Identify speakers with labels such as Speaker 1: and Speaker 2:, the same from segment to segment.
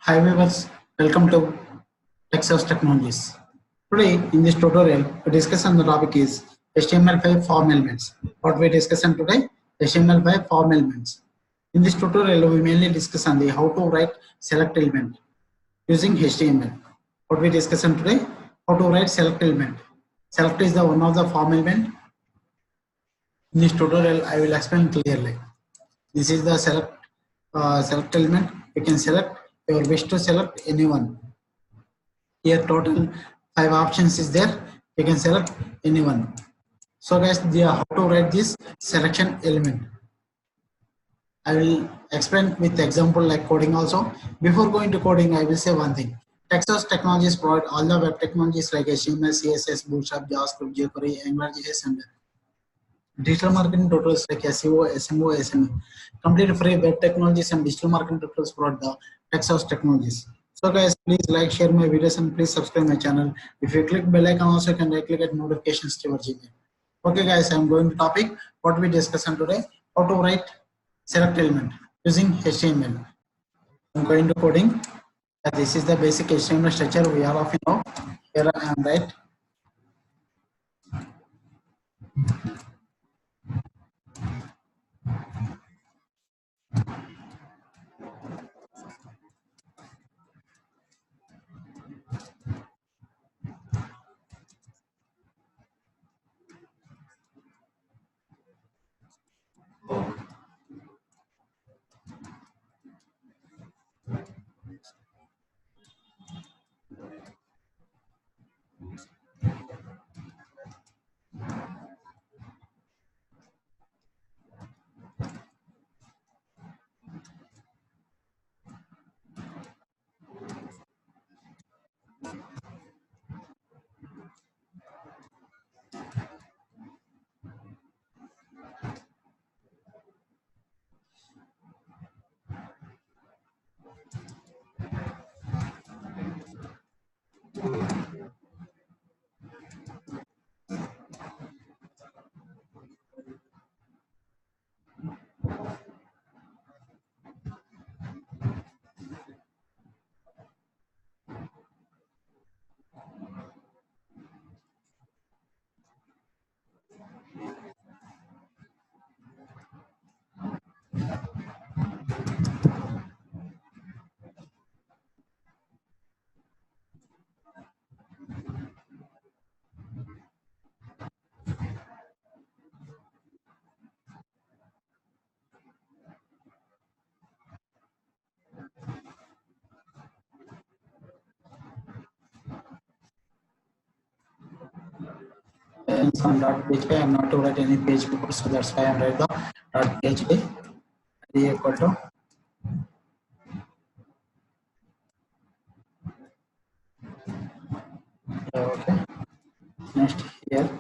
Speaker 1: Hi viewers, welcome to Texas Technologies. Today in this tutorial, we discuss on the topic is HTML5 form elements. What we discuss on today? HTML5 form elements. In this tutorial, we mainly discuss on the how to write select element using HTML. What we discuss on today? How to write select element. Select is the one of the form element. In this tutorial, I will explain clearly. This is the select element. You can select your wish to select anyone. Here total 5 options is there. You can select anyone. So guys, how to write this selection element. I will explain with example like coding also. Before going to coding, I will say one thing. Texas Technologies provide all the web technologies like HTML, CSS, Bootstrap, JavaScript, jQuery, AngularJS, and digital marketing tutorials like SEO, SMO, SME. Complete free web technologies and digital marketing tutorials provide the Texas Technologies. So guys, please like, share my videos, and please subscribe my channel. If you click bell icon, also you can right click at notifications to your Gmail. Okay guys, I'm going to topic what we discuss on today. How to write select element using HTML. I'm going to coding. This is the basic HTML structure we are of now. Here I am right. And some .php. I am not to write any page before, so that's why I am write the .php. Equal to okay. Next here.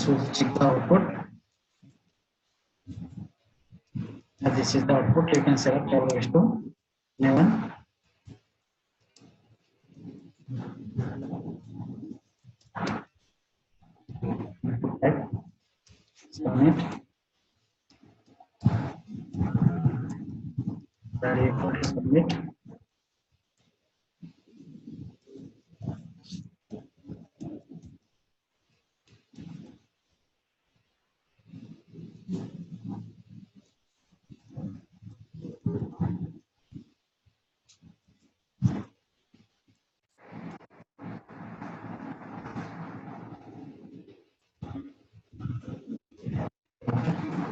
Speaker 1: also check the output. This is the output. You can select always to 11. Right. Submit. Ready for submit.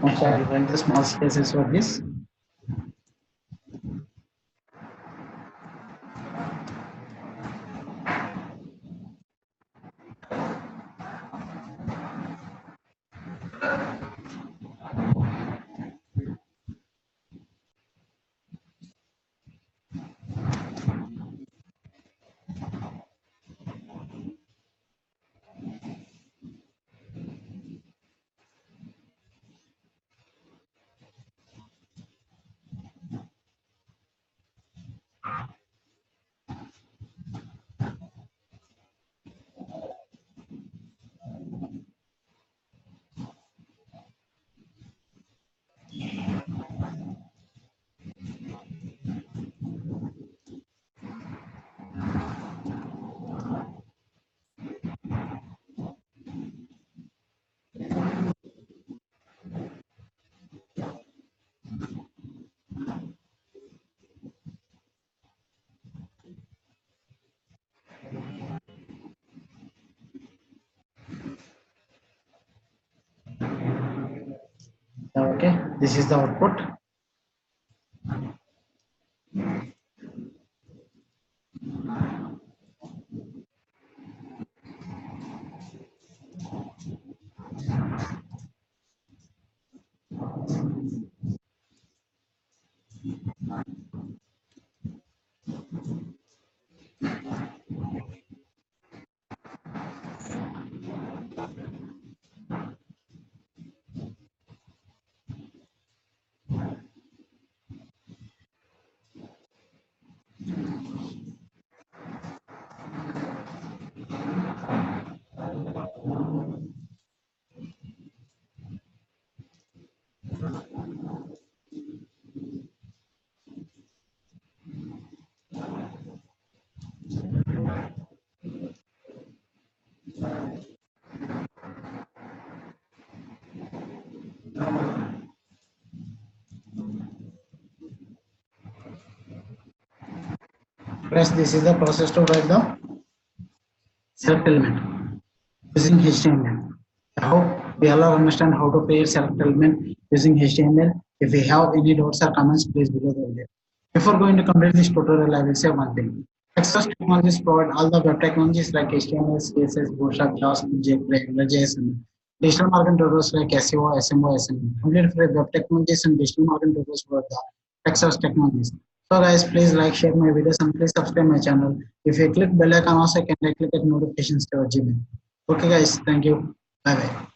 Speaker 1: Next, I will write the small spaces for this. Okay, this is the output. Press. This is the process to write the select element using HTML. I hope we all understand how to create select element using HTML. If we have any doubts or comments, please below the video. Before going to complete this tutorial, I will say one thing. Access technologies provide all the web technologies like HTML, CSS, Bootstrap, JavaScript, jQuery, JSON, digital marketing tools like SEO, SMO, SME. Complete free web technologies and digital marketing tools for the Access technologies. So guys, please like, share my videos and please subscribe my channel. If you click bell icon also, can I click at notifications to your Gmail. Okay guys, thank you. Bye bye.